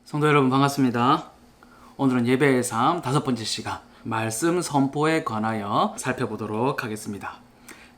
성도 여러분 반갑습니다. 오늘은 예배의 삶 5번째 시간 말씀 선포에 관하여 살펴보도록 하겠습니다.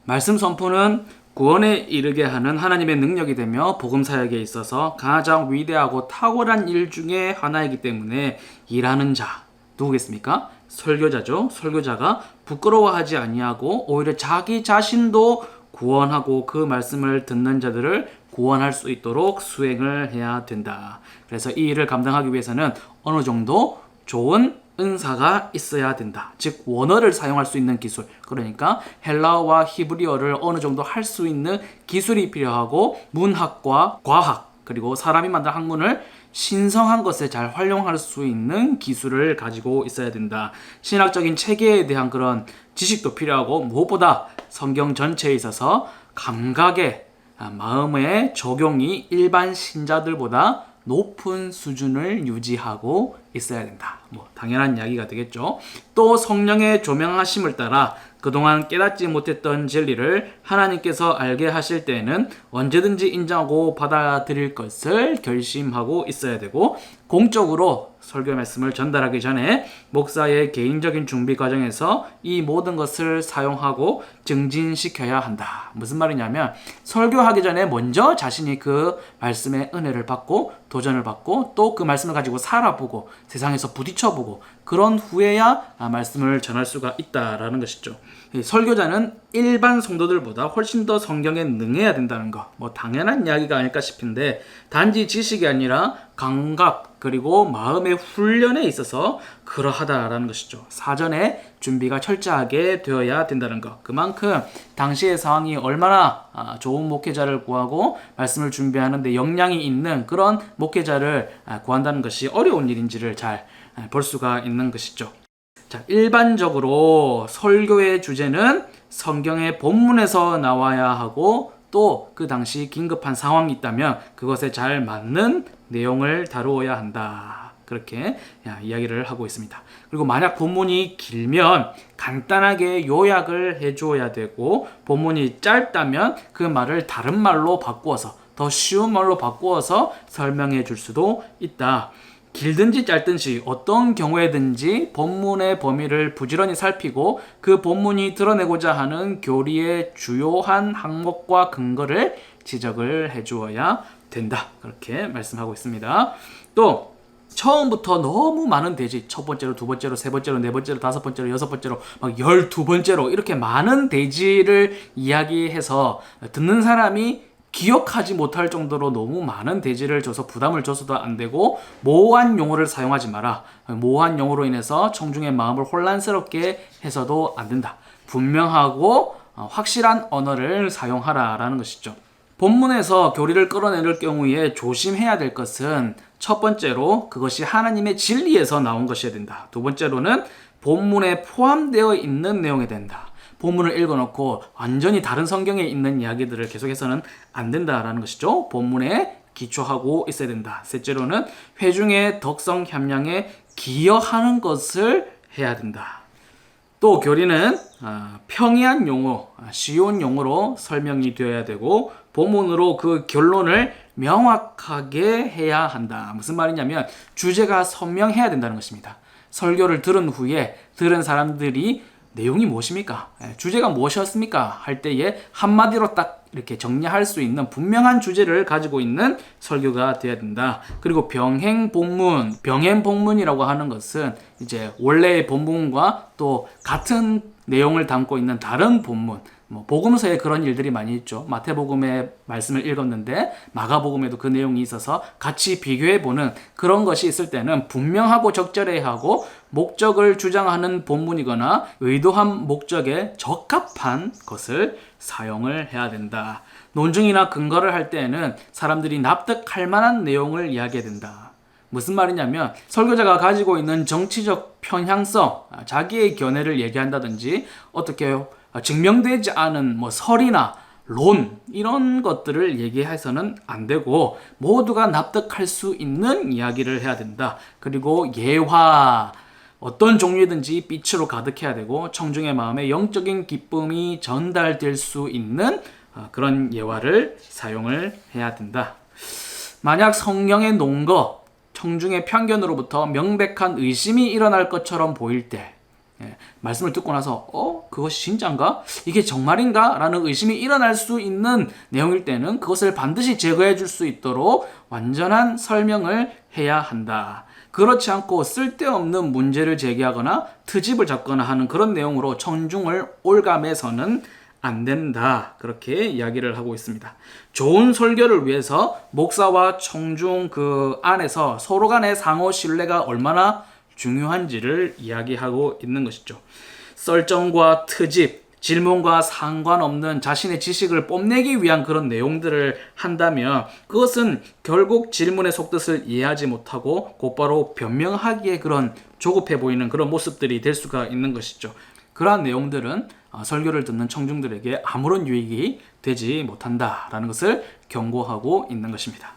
말씀 선포는 구원에 이르게 하는 하나님의 능력이 되며 복음 사역에 있어서 가장 위대하고 탁월한 일 중에 하나이기 때문에 일하는 자 누구겠습니까? 설교자죠. 설교자가 부끄러워하지 아니하고 오히려 자기 자신도 구원하고 그 말씀을 듣는 자들을 구원할 수 있도록 수행을 해야 된다. 그래서 이 일을 감당하기 위해서는 어느 정도 좋은 은사가 있어야 된다. 즉 원어를 사용할 수 있는 기술, 그러니까 헬라어와 히브리어를 어느 정도 할 수 있는 기술이 필요하고 문학과 과학 그리고 사람이 만든 학문을 신성한 것에 잘 활용할 수 있는 기술을 가지고 있어야 된다. 신학적인 체계에 대한 그런 지식도 필요하고 무엇보다 성경 전체에 있어서 감각의 마음의 적용이 일반 신자들보다 높은 수준을 유지하고 있어야 된다. 당연한 이야기가 되겠죠. 또 성령의 조명하심을 따라 그동안 깨닫지 못했던 진리를 하나님께서 알게 하실 때에는 언제든지 인정하고 받아들일 것을 결심하고 있어야 되고, 공적으로 설교 말씀을 전달하기 전에 목사의 개인적인 준비 과정에서 이 모든 것을 사용하고 증진시켜야 한다. 무슨 말이냐면 설교하기 전에 먼저 자신이 그 말씀의 은혜를 받고 도전을 받고 또 그 말씀을 가지고 살아보고 세상에서 부딪혀보고 그런 후에야 말씀을 전할 수가 있다라는 것이죠. 설교자는 일반 성도들보다 훨씬 더 성경에 능해야 된다는 거, 당연한 이야기가 아닐까 싶은데, 단지 지식이 아니라 감각 그리고 마음의 훈련에 있어서 그러하다라는 것이죠. 사전에 준비가 철저하게 되어야 된다는 것. 그만큼 당시의 상황이 얼마나 좋은 목회자를 구하고 말씀을 준비하는 데 역량이 있는 그런 목회자를 구한다는 것이 어려운 일인지를 잘 볼 수가 있는 것이죠. 자, 일반적으로 설교의 주제는 성경의 본문에서 나와야 하고, 또 그 당시 긴급한 상황이 있다면 그것에 잘 맞는 내용을 다루어야 한다. 그렇게 이야기를 하고 있습니다. 그리고 만약 본문이 길면 간단하게 요약을 해줘야 되고, 본문이 짧다면 그 말을 다른 말로 바꾸어서 더 쉬운 말로 바꾸어서 설명해 줄 수도 있다. 길든지 짧든지 어떤 경우에든지 본문의 범위를 부지런히 살피고 그 본문이 드러내고자 하는 교리의 주요한 항목과 근거를 지적을 해주어야 된다. 그렇게 말씀하고 있습니다. 또 처음부터 너무 많은 대지, 첫 번째로, 두 번째로, 세 번째로, 네 번째로, 다섯 번째로, 여섯 번째로, 12번째로 이렇게 많은 대지를 이야기해서 듣는 사람이 기억하지 못할 정도로 너무 많은 대지를 줘서 부담을 줘서도 안 되고, 모호한 용어를 사용하지 마라. 모호한 용어로 인해서 청중의 마음을 혼란스럽게 해서도 안 된다. 분명하고 확실한 언어를 사용하라라는 것이죠. 본문에서 교리를 끌어내릴 경우에 조심해야 될 것은, 첫 번째로 그것이 하나님의 진리에서 나온 것이어야 된다. 두 번째로는 본문에 포함되어 있는 내용이 된다. 본문을 읽어놓고 완전히 다른 성경에 있는 이야기들을 계속해서는 안 된다라는 것이죠. 본문에 기초하고 있어야 된다. 셋째로는 회중의 덕성 함량에 기여하는 것을 해야 된다. 또 교리는 평이한 용어, 쉬운 용어로 설명이 되어야 되고, 본문으로 그 결론을 명확하게 해야 한다. 무슨 말이냐면 주제가 선명해야 된다는 것입니다. 설교를 들은 후에 들은 사람들이 내용이 무엇입니까? 주제가 무엇이었습니까? 할 때에 한마디로 딱 이렇게 정리할 수 있는 분명한 주제를 가지고 있는 설교가 되어야 된다. 그리고 병행복문이라고 하는 것은 이제 원래의 본문과 또 같은 내용을 담고 있는 다른 본문, 복음서에 그런 일들이 많이 있죠. 마태복음의 말씀을 읽었는데 마가복음에도 그 내용이 있어서 같이 비교해보는 그런 것이 있을 때는 분명하고 적절해야 하고, 목적을 주장하는 본문이거나 의도한 목적에 적합한 것을 사용을 해야 된다. 논증이나 근거를 할 때에는 사람들이 납득할 만한 내용을 이야기해야 된다. 무슨 말이냐면 설교자가 가지고 있는 정치적 편향성, 자기의 견해를 얘기한다든지 어떻게 증명되지 않은 설이나 론 이런 것들을 얘기해서는 안 되고, 모두가 납득할 수 있는 이야기를 해야 된다. 그리고 예화, 어떤 종류든지 빛으로 가득해야 되고 청중의 마음에 영적인 기쁨이 전달될 수 있는 그런 예화를 사용을 해야 된다. 만약 성경의 논거 청중의 편견으로부터 명백한 의심이 일어날 것처럼 보일 때, 말씀을 듣고 나서 그것이 진짠가? 이게 정말인가? 라는 의심이 일어날 수 있는 내용일 때는 그것을 반드시 제거해 줄 수 있도록 완전한 설명을 해야 한다. 그렇지 않고 쓸데없는 문제를 제기하거나 트집을 잡거나 하는 그런 내용으로 청중을 올감해서는 안 된다. 그렇게 이야기를 하고 있습니다. 좋은 설교를 위해서 목사와 청중 그 안에서 서로 간의 상호 신뢰가 얼마나 중요한지를 이야기하고 있는 것이죠. 썰정과 트집, 질문과 상관없는 자신의 지식을 뽐내기 위한 그런 내용들을 한다면 그것은 결국 질문의 속뜻을 이해하지 못하고 곧바로 변명하기에 그런 조급해 보이는 그런 모습들이 될 수가 있는 것이죠. 그러한 내용들은 설교를 듣는 청중들에게 아무런 유익이 되지 못한다라는 것을 경고하고 있는 것입니다.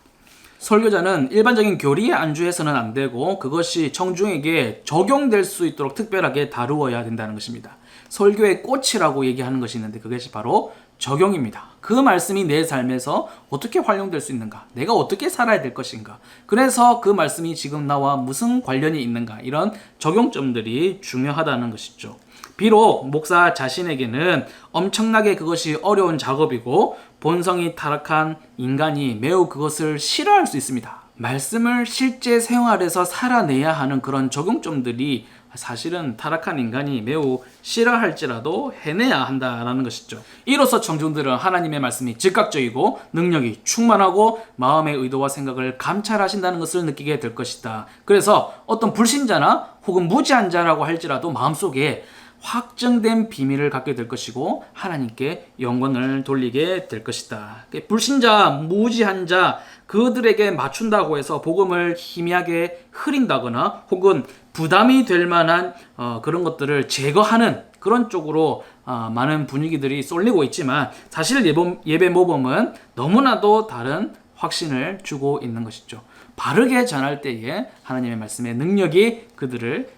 설교자는 일반적인 교리에 안주해서는 안 되고 그것이 청중에게 적용될 수 있도록 특별하게 다루어야 된다는 것입니다. 설교의 꽃이라고 얘기하는 것이 있는데 그것이 바로 적용입니다. 그 말씀이 내 삶에서 어떻게 활용될 수 있는가? 내가 어떻게 살아야 될 것인가? 그래서 그 말씀이 지금 나와 무슨 관련이 있는가? 이런 적용점들이 중요하다는 것이죠. 비록 목사 자신에게는 엄청나게 그것이 어려운 작업이고 본성이 타락한 인간이 매우 그것을 싫어할 수 있습니다. 말씀을 실제 생활에서 살아내야 하는 그런 적용점들이 사실은 타락한 인간이 매우 싫어할지라도 해내야 한다는 것이죠. 이로써 청중들은 하나님의 말씀이 즉각적이고 능력이 충만하고 마음의 의도와 생각을 감찰하신다는 것을 느끼게 될 것이다. 그래서 어떤 불신자나 혹은 무지한 자라고 할지라도 마음속에 확정된 비밀을 갖게 될 것이고 하나님께 영광을 돌리게 될 것이다. 불신자, 무지한 자 그들에게 맞춘다고 해서 복음을 희미하게 흐린다거나 혹은 부담이 될 만한 그런 것들을 제거하는 그런 쪽으로 많은 분위기들이 쏠리고 있지만 사실 예배 모범은 너무나도 다른 확신을 주고 있는 것이죠. 바르게 전할 때에 하나님의 말씀의 능력이 그들을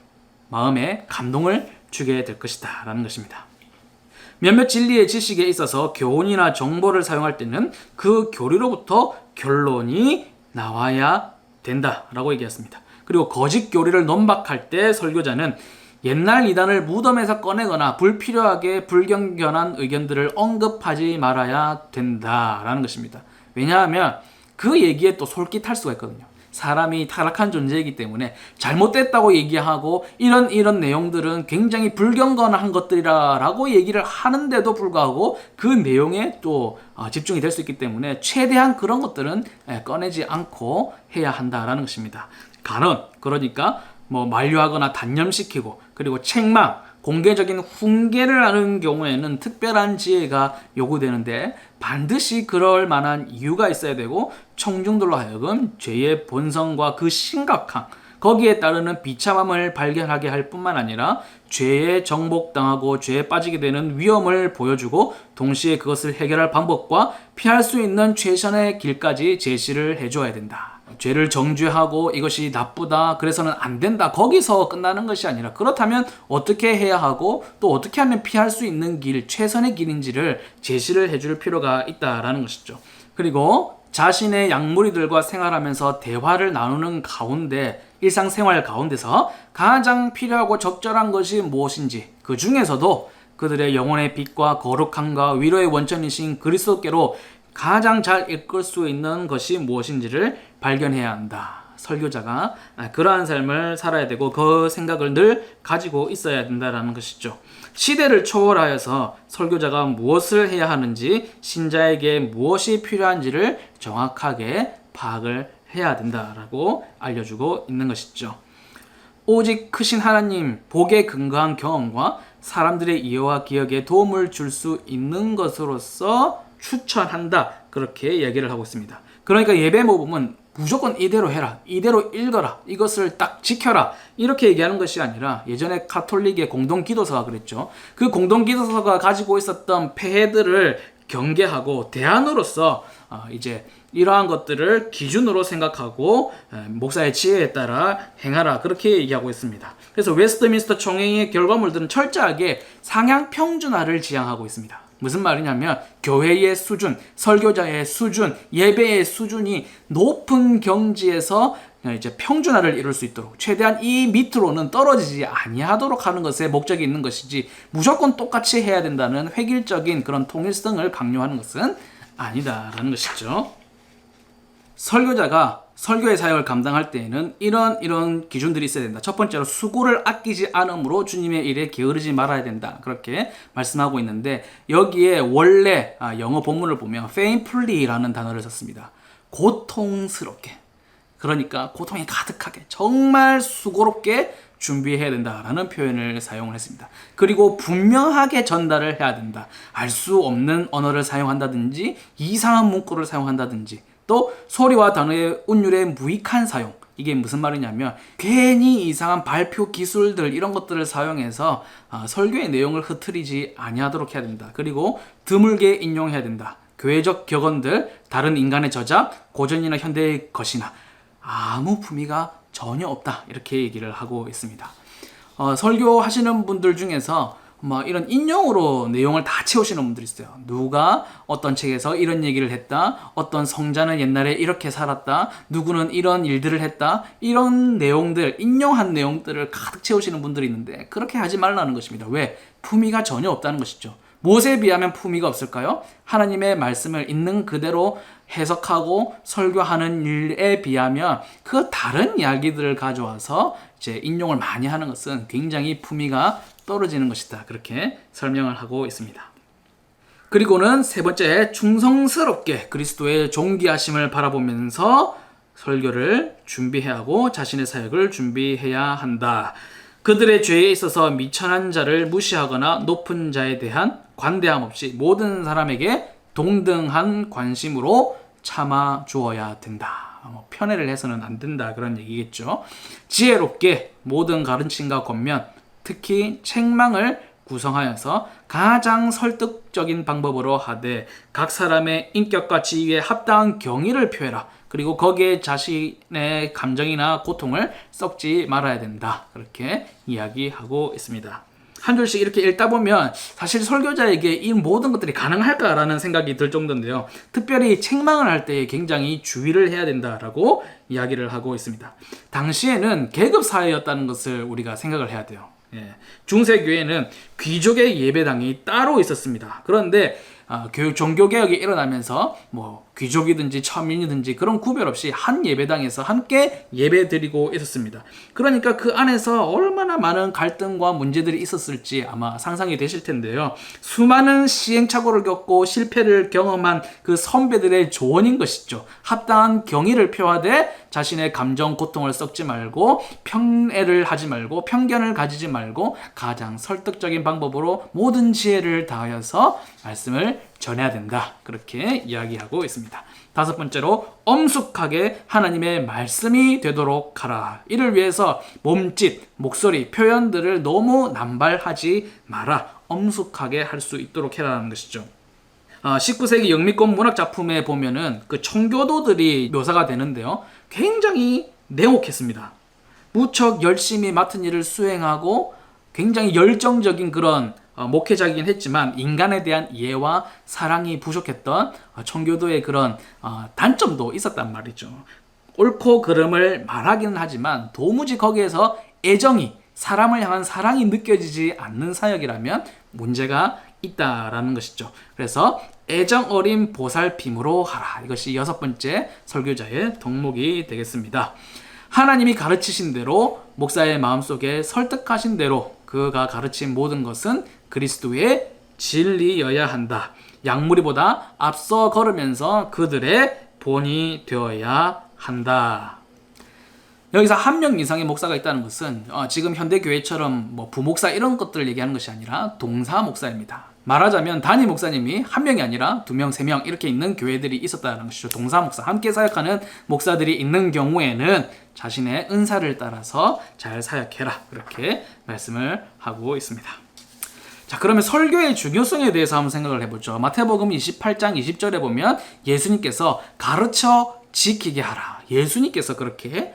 마음에 감동을 주게 될 것이다 라는 것입니다. 몇몇 진리의 지식에 있어서 교훈이나 정보를 사용할 때는 그 교리로부터 결론이 나와야 된다라고 얘기했습니다. 그리고 거짓 교리를 논박할 때 설교자는 옛날 이단을 무덤에서 꺼내거나 불필요하게 불경건한 의견들을 언급하지 말아야 된다라는 것입니다. 왜냐하면 그 얘기에 또 솔깃할 수가 있거든요. 사람이 타락한 존재이기 때문에 잘못됐다고 얘기하고 이런 내용들은 굉장히 불경건한 것들이라고 얘기를 하는데도 불구하고 그 내용에 또 집중이 될 수 있기 때문에 최대한 그런 것들은 꺼내지 않고 해야 한다라는 것입니다. 간언, 그러니까 만류하거나 단념시키고 그리고 책망, 공개적인 훈계를 하는 경우에는 특별한 지혜가 요구되는데 반드시 그럴 만한 이유가 있어야 되고 청중들로 하여금 죄의 본성과 그 심각함 거기에 따르는 비참함을 발견하게 할 뿐만 아니라 죄에 정복당하고 죄에 빠지게 되는 위험을 보여주고 동시에 그것을 해결할 방법과 피할 수 있는 최선의 길까지 제시를 해줘야 된다. 죄를 정죄하고 이것이 나쁘다 그래서는 안 된다 거기서 끝나는 것이 아니라 그렇다면 어떻게 해야 하고 또 어떻게 하면 피할 수 있는 길 최선의 길인지를 제시를 해줄 필요가 있다라는 것이죠. 그리고 자신의 양무리들과 생활하면서 대화를 나누는 가운데 일상생활 가운데서 가장 필요하고 적절한 것이 무엇인지 그 중에서도 그들의 영혼의 빛과 거룩함과 위로의 원천이신 그리스도께로 가장 잘 이끌 수 있는 것이 무엇인지를 발견해야 한다. 설교자가 그러한 삶을 살아야 되고 그 생각을 늘 가지고 있어야 된다는 것이죠. 시대를 초월하여서 설교자가 무엇을 해야 하는지 신자에게 무엇이 필요한지를 정확하게 파악을 해야 된다라고 알려주고 있는 것이죠. 오직 크신 하나님 복에 근거한 경험과 사람들의 이해와 기억에 도움을 줄 수 있는 것으로서 추천한다 그렇게 얘기를 하고 있습니다. 그러니까 예배 모범은 무조건 이대로 해라, 이대로 읽어라, 이것을 딱 지켜라 이렇게 얘기하는 것이 아니라 예전에 카톨릭의 공동기도서가 그랬죠. 그 공동기도서가 가지고 있었던 폐해들을 경계하고 대안으로서 이제 이러한 것들을 기준으로 생각하고 목사의 지혜에 따라 행하라 그렇게 얘기하고 있습니다. 그래서 웨스트민스터 총회의 결과물들은 철저하게 상향 평준화를 지향하고 있습니다. 무슨 말이냐면 교회의 수준, 설교자의 수준, 예배의 수준이 높은 경지에서 이제 평준화를 이룰 수 있도록 최대한 이 밑으로는 떨어지지 아니하도록 하는 것에 목적이 있는 것이지 무조건 똑같이 해야 된다는 획일적인 그런 통일성을 강요하는 것은 아니다라는 것이죠. 설교자가 설교의 사역을 감당할 때에는 이런 기준들이 있어야 된다. 첫 번째로 수고를 아끼지 않음으로 주님의 일에 게으르지 말아야 된다. 그렇게 말씀하고 있는데 여기에 원래 영어 본문을 보면 painfully라는 단어를 썼습니다. 고통스럽게. 그러니까 고통이 가득하게 정말 수고롭게 준비해야 된다라는 표현을 사용을 했습니다. 그리고 분명하게 전달을 해야 된다. 알 수 없는 언어를 사용한다든지 이상한 문구를 사용한다든지 또 소리와 단어의 운율의 무익한 사용. 이게 무슨 말이냐면 괜히 이상한 발표 기술들 이런 것들을 사용해서 설교의 내용을 흐트리지 아니하도록 해야 된다. 그리고 드물게 인용해야 된다. 교회적 격언들, 다른 인간의 저작, 고전이나 현대의 것이나 아무 품위가 전혀 없다. 이렇게 얘기를 하고 있습니다. 설교하시는 분들 중에서 이런 인용으로 내용을 다 채우시는 분들이 있어요. 누가 어떤 책에서 이런 얘기를 했다. 어떤 성자는 옛날에 이렇게 살았다. 누구는 이런 일들을 했다. 이런 내용들, 인용한 내용들을 가득 채우시는 분들이 있는데 그렇게 하지 말라는 것입니다. 왜? 품위가 전혀 없다는 것이죠. 무엇에 비하면 품위가 없을까요? 하나님의 말씀을 있는 그대로 해석하고 설교하는 일에 비하면 그 다른 이야기들을 가져와서 이제 인용을 많이 하는 것은 굉장히 품위가 떨어지는 것이다. 그렇게 설명을 하고 있습니다. 그리고는 세 번째, 충성스럽게 그리스도의 존귀하심을 바라보면서 설교를 준비해야 하고 자신의 사역을 준비해야 한다. 그들의 죄에 있어서 미천한 자를 무시하거나 높은 자에 대한 관대함 없이 모든 사람에게 동등한 관심으로 참아 주어야 된다. 편애를 해서는 안 된다. 그런 얘기겠죠. 지혜롭게 모든 가르침과 권면, 특히 책망을 구성하여서 가장 설득적인 방법으로 하되 각 사람의 인격과 지위에 합당한 경의를 표해라. 그리고 거기에 자신의 감정이나 고통을 썩지 말아야 된다. 그렇게 이야기하고 있습니다. 한 줄씩 이렇게 읽다 보면 사실 설교자에게 이 모든 것들이 가능할까라는 생각이 들 정도인데요. 특별히 책망을 할 때 굉장히 주의를 해야 된다라고 이야기를 하고 있습니다. 당시에는 계급 사회였다는 것을 우리가 생각을 해야 돼요. 중세교회는 귀족의 예배당이 따로 있었습니다. 그런데 종교개혁이 일어나면서 귀족이든지 천민이든지 그런 구별 없이 한 예배당에서 함께 예배드리고 있었습니다. 그러니까 그 안에서 얼마나 많은 갈등과 문제들이 있었을지 아마 상상이 되실 텐데요. 수많은 시행착오를 겪고 실패를 경험한 그 선배들의 조언인 것이죠. 합당한 경의를 표하되 자신의 감정, 고통을 썩지 말고 편애를 하지 말고 편견을 가지지 말고 가장 설득적인 방법으로 모든 지혜를 다하여서 말씀을 전해야 된다. 그렇게 이야기하고 있습니다. 다섯 번째로 엄숙하게 하나님의 말씀이 되도록 하라. 이를 위해서 몸짓, 목소리, 표현들을 너무 남발하지 마라. 엄숙하게 할 수 있도록 해라는 것이죠. 19세기 영미권 문학 작품에 보면은 그 청교도들이 묘사가 되는데요. 굉장히 냉혹했습니다. 무척 열심히 맡은 일을 수행하고 굉장히 열정적인 그런 목회자이긴 했지만 인간에 대한 이해와 사랑이 부족했던 청교도의 그런 단점도 있었단 말이죠. 옳고 그름을 말하기는 하지만 도무지 거기에서 애정이 사람을 향한 사랑이 느껴지지 않는 사역이라면 문제가 있다라는 것이죠. 그래서 애정 어린 보살핌으로 하라. 이것이 여섯 번째 설교자의 덕목이 되겠습니다. 하나님이 가르치신 대로 목사의 마음속에 설득하신 대로 그가 가르친 모든 것은 그리스도의 진리여야 한다. 양무리보다 앞서 걸으면서 그들의 본이 되어야 한다. 여기서 한 명 이상의 목사가 있다는 것은 지금 현대교회처럼 부목사 이런 것들을 얘기하는 것이 아니라 동사 목사입니다. 말하자면 단임 목사님이 한 명이 아니라 두 명, 세 명 이렇게 있는 교회들이 있었다는 것이죠. 동사 목사, 함께 사역하는 목사들이 있는 경우에는 자신의 은사를 따라서 잘 사역해라. 그렇게 말씀을 하고 있습니다. 자, 그러면 설교의 중요성에 대해서 한번 생각을 해보죠. 마태복음 28장 20절에 보면 예수님께서 가르쳐 지키게 하라. 예수님께서 그렇게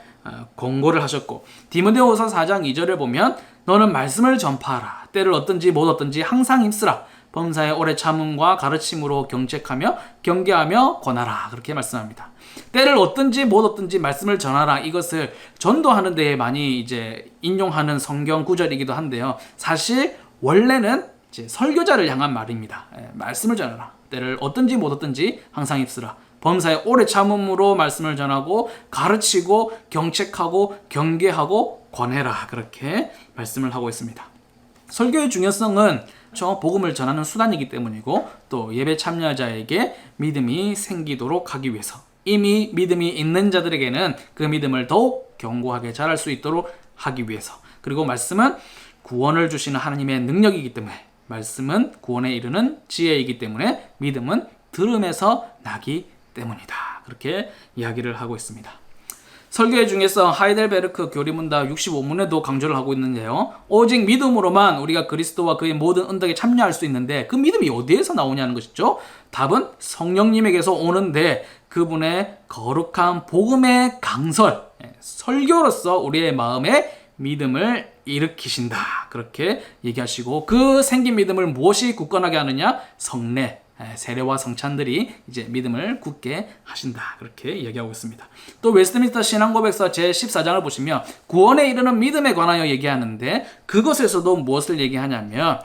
권고를 하셨고, 디모데후서 4장 2절에 보면 너는 말씀을 전파하라. 때를 얻든지 못 얻든지 항상 힘쓰라. 범사의 오래 참음과 가르침으로 경책하며 경계하며 권하라. 그렇게 말씀합니다. 때를 얻든지 못 얻든지 말씀을 전하라. 이것을 전도하는 데에 많이 이제 인용하는 성경 구절이기도 한데요. 사실 원래는 이제 설교자를 향한 말입니다. 말씀을 전하라. 때를 얻든지 못 얻든지 항상 입쓰라. 범사의 오래 참음으로 말씀을 전하고 가르치고 경책하고 경계하고 권해라. 그렇게 말씀을 하고 있습니다. 설교의 중요성은 저 복음을 전하는 수단이기 때문이고 또 예배 참여자에게 믿음이 생기도록 하기 위해서 이미 믿음이 있는 자들에게는 그 믿음을 더욱 견고하게 자랄 수 있도록 하기 위해서 그리고 말씀은 구원을 주시는 하나님의 능력이기 때문에 말씀은 구원에 이르는 지혜이기 때문에 믿음은 들음에서 나기 때문이다. 그렇게 이야기를 하고 있습니다. 설교의 중요성 하이델베르크 교리문답 65문에도 강조를 하고 있는데요. 오직 믿음으로만 우리가 그리스도와 그의 모든 은덕에 참여할 수 있는데 그 믿음이 어디에서 나오냐는 것이죠. 답은 성령님에게서 오는데 그분의 거룩한 복음의 강설, 설교로서 우리의 마음에 믿음을 일으키신다. 그렇게 얘기하시고 그 생긴 믿음을 무엇이 굳건하게 하느냐? 성례, 세례와 성찬들이 이제 믿음을 굳게 하신다. 그렇게 얘기하고 있습니다. 또 웨스트민스터 신앙고백서 제14장을 보시면 구원에 이르는 믿음에 관하여 얘기하는데 그것에서도 무엇을 얘기하냐면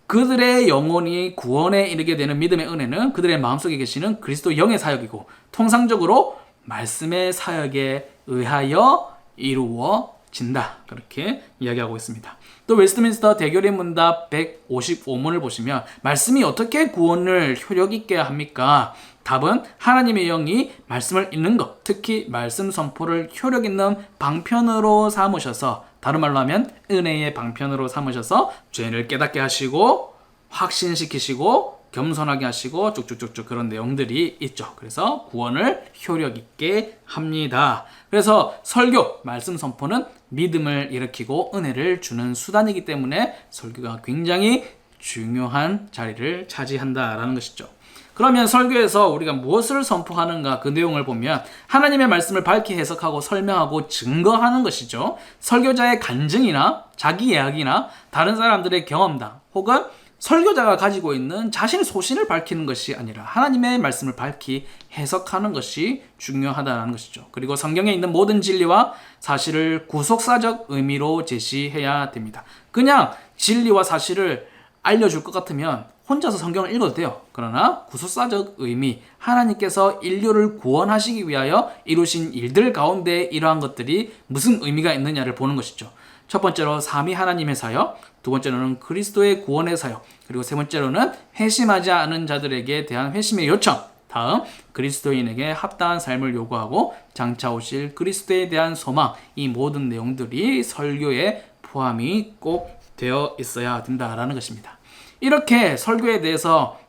그들의 영혼이 구원에 이르게 되는 믿음의 은혜는 그들의 마음속에 계시는 그리스도 영의 사역이고 통상적으로 말씀의 사역에 의하여 이루어진다. 그렇게 이야기하고 있습니다. 또 웨스트민스터 대교리 문답 155문을 보시면 말씀이 어떻게 구원을 효력 있게 합니까? 답은 하나님의 영이 말씀을 읽는 것, 특히 말씀 선포를 효력 있는 방편으로 삼으셔서 다른 말로 하면 은혜의 방편으로 삼으셔서 죄를 깨닫게 하시고 확신시키시고 겸손하게 하시고 쭉쭉쭉쭉 그런 내용들이 있죠. 그래서 구원을 효력 있게 합니다. 그래서 설교, 말씀 선포는 믿음을 일으키고 은혜를 주는 수단이기 때문에 설교가 굉장히 중요한 자리를 차지한다라는 것이죠. 그러면 설교에서 우리가 무엇을 선포하는가 그 내용을 보면 하나님의 말씀을 밝히 해석하고 설명하고 증거하는 것이죠. 설교자의 간증이나 자기 이야기나 다른 사람들의 경험담 혹은 설교자가 가지고 있는 자신의 소신을 밝히는 것이 아니라 하나님의 말씀을 밝히 해석하는 것이 중요하다는 것이죠. 그리고 성경에 있는 모든 진리와 사실을 구속사적 의미로 제시해야 됩니다. 그냥 진리와 사실을 알려줄 것 같으면 혼자서 성경을 읽어도 돼요. 그러나 구속사적 의미, 하나님께서 인류를 구원하시기 위하여 이루신 일들 가운데 이러한 것들이 무슨 의미가 있느냐를 보는 것이죠. 첫 번째로 삼위 하나님의 사역, 두 번째로는 그리스도의 구원의 사역, 그리고 세 번째로는 회심하지 않은 자들에게 대한 회심의 요청, 다음 그리스도인에게 합당한 삶을 요구하고 장차 오실 그리스도에 대한 소망, 이 모든 내용들이 설교에 포함이 꼭 되어 있어야 된다라는 것입니다. 이렇게 설교에 대해서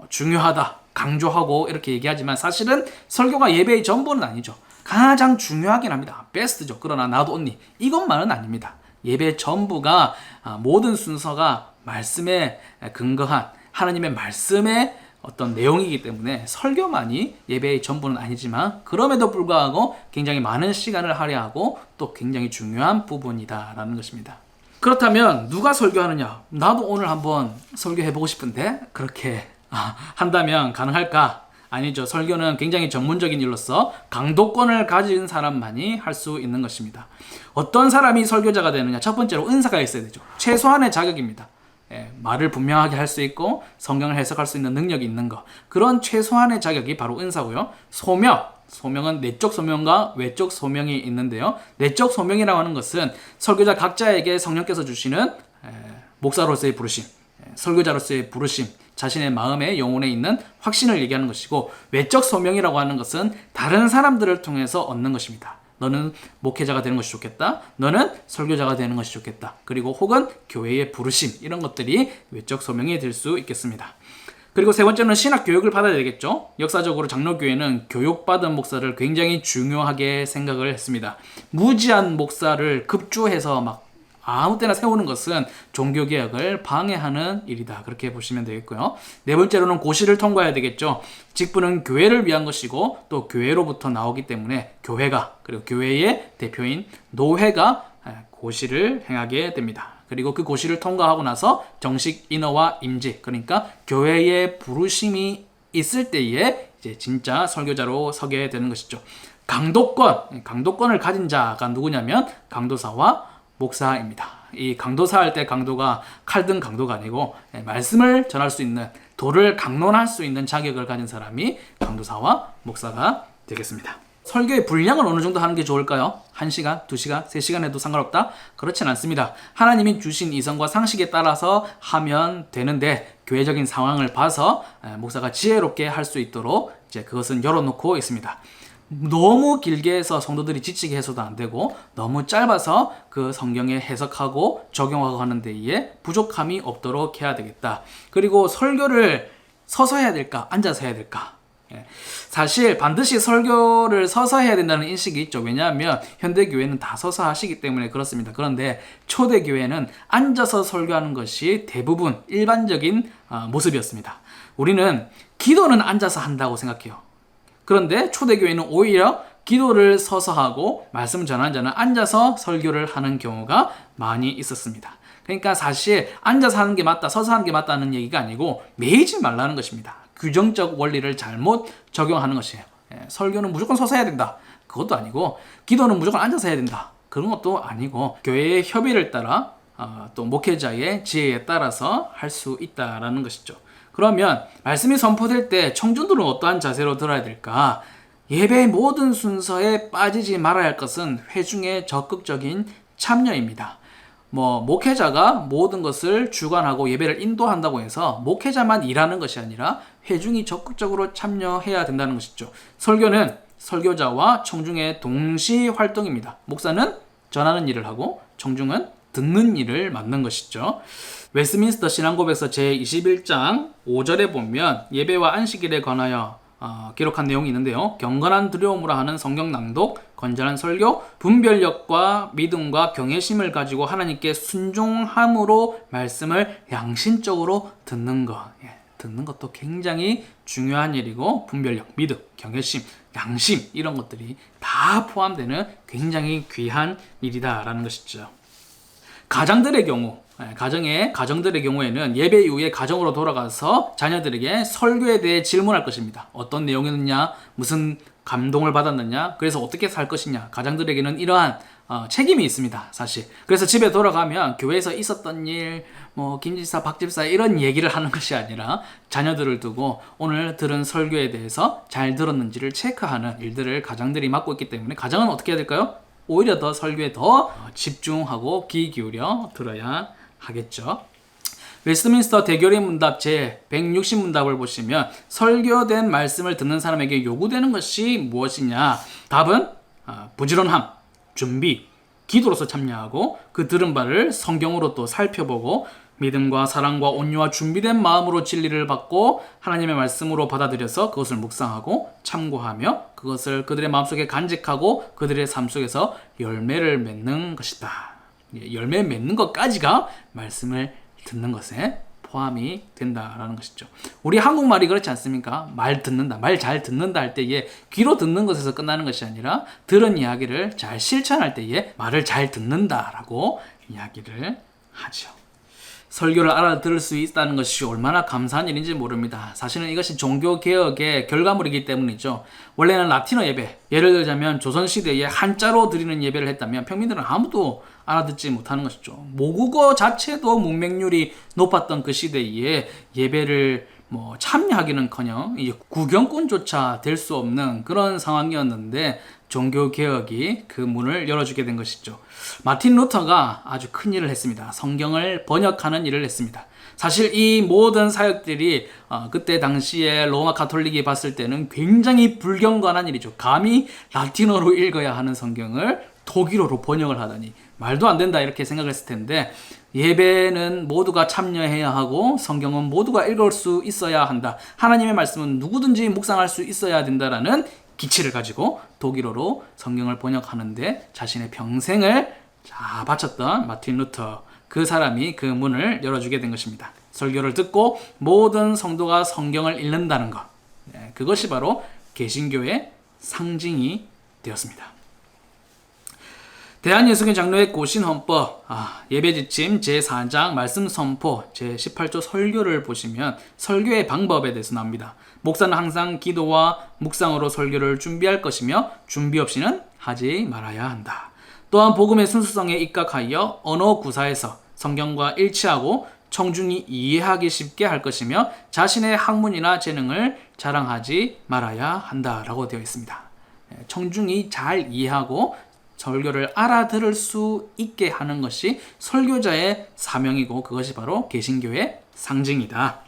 중요하다, 강조하고 이렇게 얘기하지만 사실은 설교가 예배의 전부는 아니죠. 가장 중요하긴 합니다. 베스트죠. 그러나 나도 언니 이것만은 아닙니다. 예배 전부가 모든 순서가 말씀에 근거한 하나님의 말씀의 어떤 내용이기 때문에 설교만이 예배의 전부는 아니지만 그럼에도 불구하고 굉장히 많은 시간을 할애하고 또 굉장히 중요한 부분이다라는 것입니다. 그렇다면 누가 설교하느냐? 나도 오늘 한번 설교해보고 싶은데 그렇게 한다면 가능할까? 아니죠. 설교는 굉장히 전문적인 일로서 강도권을 가진 사람만이 할 수 있는 것입니다. 어떤 사람이 설교자가 되느냐? 첫 번째로 은사가 있어야 되죠. 최소한의 자격입니다. 말을 분명하게 할 수 있고 성경을 해석할 수 있는 능력이 있는 것. 그런 최소한의 자격이 바로 은사고요. 소명은 내적 소명과 외적 소명이 있는데요. 내적 소명이라고 하는 것은 설교자 각자에게 성령께서 주시는 목사로서의 부르심, 설교자로서의 부르심, 자신의 마음에 영혼에 있는 확신을 얘기하는 것이고 외적 소명이라고 하는 것은 다른 사람들을 통해서 얻는 것입니다. 너는 목회자가 되는 것이 좋겠다. 너는 설교자가 되는 것이 좋겠다. 그리고 혹은 교회의 부르심 이런 것들이 외적 소명이 될 수 있겠습니다. 그리고 세 번째는 신학 교육을 받아야 되겠죠. 역사적으로 장로교회는 교육받은 목사를 굉장히 중요하게 생각을 했습니다. 무지한 목사를 급주해서 막 아무 때나 세우는 것은 종교개혁을 방해하는 일이다. 그렇게 보시면 되겠고요. 네 번째로는 고시를 통과해야 되겠죠. 직분은 교회를 위한 것이고 또 교회로부터 나오기 때문에 교회가, 그리고 교회의 대표인 노회가 고시를 행하게 됩니다. 그리고 그 고시를 통과하고 나서 정식 인허와 임직, 그러니까 교회의 부르심이 있을 때에 이제 진짜 설교자로 서게 되는 것이죠. 강도권을 가진 자가 누구냐면 강도사와 목사입니다. 이 강도사 할 때 강도가 칼든 강도가 아니고 말씀을 전할 수 있는, 도를 강론할 수 있는 자격을 가진 사람이 강도사와 목사가 되겠습니다. 설교의 분량을 어느 정도 하는 게 좋을까요? 1시간, 2시간, 3시간 해도 상관없다? 그렇진 않습니다. 하나님이 주신 이성과 상식에 따라서 하면 되는데 교회적인 상황을 봐서 목사가 지혜롭게 할 수 있도록 이제 그것은 열어놓고 있습니다. 너무 길게 해서 성도들이 지치게 해서도 안 되고 너무 짧아서 그 성경에 해석하고 적용하고 하는 데에 부족함이 없도록 해야 되겠다. 그리고 설교를 서서 해야 될까? 앉아서 해야 될까? 사실 반드시 설교를 서서 해야 된다는 인식이 있죠. 왜냐하면 현대교회는 다 서서 하시기 때문에 그렇습니다. 그런데 초대교회는 앉아서 설교하는 것이 대부분 일반적인 모습이었습니다. 우리는 기도는 앉아서 한다고 생각해요. 그런데 초대교회는 오히려 기도를 서서 하고 말씀 전하는 자는 앉아서 설교를 하는 경우가 많이 있었습니다. 그러니까 사실 앉아서 하는 게 맞다, 서서 하는 게 맞다는 얘기가 아니고 매이지 말라는 것입니다. 규정적 원리를 잘못 적용하는 것이에요. 설교는 무조건 서서 해야 된다. 그것도 아니고 기도는 무조건 앉아서 해야 된다. 그런 것도 아니고 교회의 협의를 따라 또 목회자의 지혜에 따라서 할 수 있다라는 것이죠. 그러면 말씀이 선포될 때 청중들은 어떠한 자세로 들어야 될까? 예배의 모든 순서에 빠지지 말아야 할 것은 회중의 적극적인 참여입니다. 목회자가 모든 것을 주관하고 예배를 인도한다고 해서 목회자만 일하는 것이 아니라 회중이 적극적으로 참여해야 된다는 것이죠. 설교는 설교자와 청중의 동시 활동입니다. 목사는 전하는 일을 하고 청중은 듣는 일을 맡는 것이죠. 웨스민스터 신앙고백서 제21장 5절에 보면 예배와 안식일에 관하여 기록한 내용이 있는데요. 경건한 두려움으로 하는 성경 낭독, 건전한 설교, 분별력과 믿음과 경외심을 가지고 하나님께 순종함으로 말씀을 양심적으로 듣는 것. 듣는 것도 굉장히 중요한 일이고 분별력, 믿음, 경외심, 양심 이런 것들이 다 포함되는 굉장히 귀한 일이다라는 것이죠. 가정들의 경우에는 예배 이후에 가정으로 돌아가서 자녀들에게 설교에 대해 질문할 것입니다. 어떤 내용이었느냐, 무슨 감동을 받았느냐, 그래서 어떻게 살 것이냐. 가장들에게는 이러한 책임이 있습니다, 사실. 그래서 집에 돌아가면 교회에서 있었던 일, 김집사, 박집사 이런 얘기를 하는 것이 아니라 자녀들을 두고 오늘 들은 설교에 대해서 잘 들었는지를 체크하는 일들을 가장들이 맡고 있기 때문에 가장은 어떻게 해야 될까요? 오히려 더 설교에 더 집중하고 귀 기울여 들어야 하겠죠. 웨스트민스터 대결의 문답 제 160문답을 보시면 설교된 말씀을 듣는 사람에게 요구되는 것이 무엇이냐? 답은 부지런함, 준비, 기도로서 참여하고 그 들은 바를 성경으로 또 살펴보고 믿음과 사랑과 온유와 준비된 마음으로 진리를 받고 하나님의 말씀으로 받아들여서 그것을 묵상하고 참고하며 그것을 그들의 마음속에 간직하고 그들의 삶 속에서 열매를 맺는 것이다. 열매 맺는 것까지가 말씀을 듣는 것에 포함이 된다라는 것이죠. 우리 한국말이 그렇지 않습니까? 말 듣는다, 말 잘 듣는다 할 때에 귀로 듣는 것에서 끝나는 것이 아니라 들은 이야기를 잘 실천할 때에 말을 잘 듣는다라고 이야기를 하죠. 설교를 알아들을 수 있다는 것이 얼마나 감사한 일인지 모릅니다. 사실은 이것이 종교개혁의 결과물이기 때문이죠. 원래는 라틴어 예배, 예를 들자면 조선시대에 한자로 드리는 예배를 했다면 평민들은 아무도 알아듣지 못하는 것이죠. 모국어 자체도 문맹률이 높았던 그 시대에 예배를 참여하기는커녕 이제 구경꾼조차 될 수 없는 그런 상황이었는데 종교개혁이 그 문을 열어주게 된 것이죠. 마틴 루터가 아주 큰 일을 했습니다. 성경을 번역하는 일을 했습니다. 사실 이 모든 사역들이 그때 당시에 로마 가톨릭이 봤을 때는 굉장히 불경건한 일이죠. 감히 라틴어로 읽어야 하는 성경을 독일어로 번역을 하다니 말도 안 된다 이렇게 생각했을 텐데 예배는 모두가 참여해야 하고 성경은 모두가 읽을 수 있어야 한다. 하나님의 말씀은 누구든지 묵상할 수 있어야 된다라는 기치를 가지고 독일어로 성경을 번역하는데 자신의 평생을 자, 바쳤던 마틴 루터, 그 사람이 그 문을 열어주게 된 것입니다. 설교를 듣고 모든 성도가 성경을 읽는다는 것, 그것이 바로 개신교의 상징이 되었습니다. 대한예수교 장로회 고신헌법 예배지침 제4장 말씀 선포 제18조 설교를 보시면 설교의 방법에 대해서 나옵니다. 목사는 항상 기도와 묵상으로 설교를 준비할 것이며 준비 없이는 하지 말아야 한다. 또한 복음의 순수성에 입각하여 언어 구사에서 성경과 일치하고 청중이 이해하기 쉽게 할 것이며 자신의 학문이나 재능을 자랑하지 말아야 한다라고 되어 있습니다. 청중이 잘 이해하고 설교를 알아들을 수 있게 하는 것이 설교자의 사명이고 그것이 바로 개신교의 상징이다.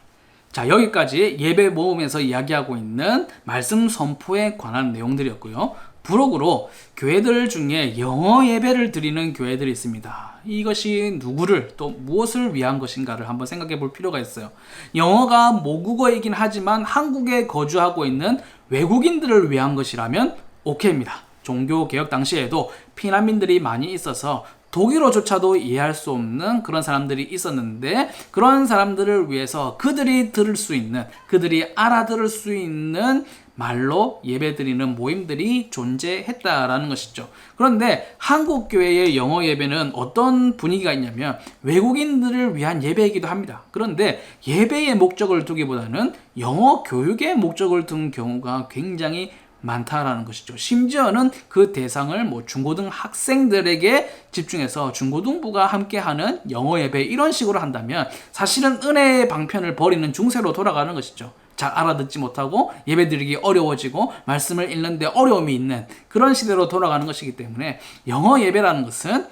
자, 여기까지 예배 모음에서 이야기하고 있는 말씀 선포에 관한 내용들이었고요. 부록으로 교회들 중에 영어 예배를 드리는 교회들이 있습니다. 이것이 누구를 또 무엇을 위한 것인가를 한번 생각해 볼 필요가 있어요. 영어가 모국어이긴 하지만 한국에 거주하고 있는 외국인들을 위한 것이라면 오케이입니다. 종교개혁 당시에도 피난민들이 많이 있어서 독일어조차도 이해할 수 없는 그런 사람들이 있었는데 그런 사람들을 위해서 그들이 들을 수 있는, 그들이 알아들을 수 있는 말로 예배드리는 모임들이 존재했다라는 것이죠. 그런데 한국교회의 영어 예배는 어떤 분위기가 있냐면 외국인들을 위한 예배이기도 합니다. 그런데 예배의 목적을 두기보다는 영어 교육의 목적을 둔 경우가 굉장히 많다라는 것이죠. 심지어는 그 대상을 중고등 학생들에게 집중해서 중고등부가 함께하는 영어 예배 이런 식으로 한다면 사실은 은혜의 방편을 버리는 중세로 돌아가는 것이죠. 잘 알아듣지 못하고 예배드리기 어려워지고 말씀을 읽는데 어려움이 있는 그런 시대로 돌아가는 것이기 때문에 영어 예배라는 것은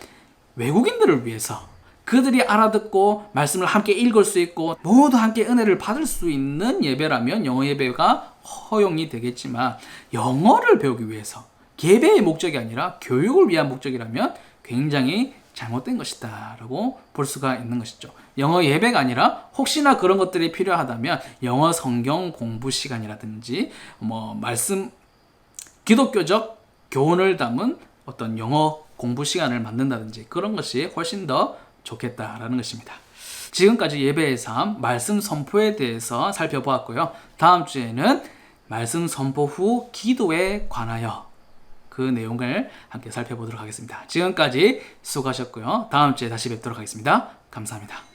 외국인들을 위해서 그들이 알아듣고 말씀을 함께 읽을 수 있고 모두 함께 은혜를 받을 수 있는 예배라면 영어 예배가 허용이 되겠지만 영어를 배우기 위해서 예배의 목적이 아니라 교육을 위한 목적이라면 굉장히 잘못된 것이다 라고 볼 수가 있는 것이죠. 영어 예배가 아니라 혹시나 그런 것들이 필요하다면 영어 성경 공부 시간이라든지 말씀 기독교적 교훈을 담은 어떤 영어 공부 시간을 만든다든지 그런 것이 훨씬 더 좋겠다라는 것입니다. 지금까지 예배의 삶, 말씀 선포에 대해서 살펴보았고요. 다음 주에는 말씀 선포 후 기도에 관하여 그 내용을 함께 살펴보도록 하겠습니다. 지금까지 수고하셨고요. 다음 주에 다시 뵙도록 하겠습니다. 감사합니다.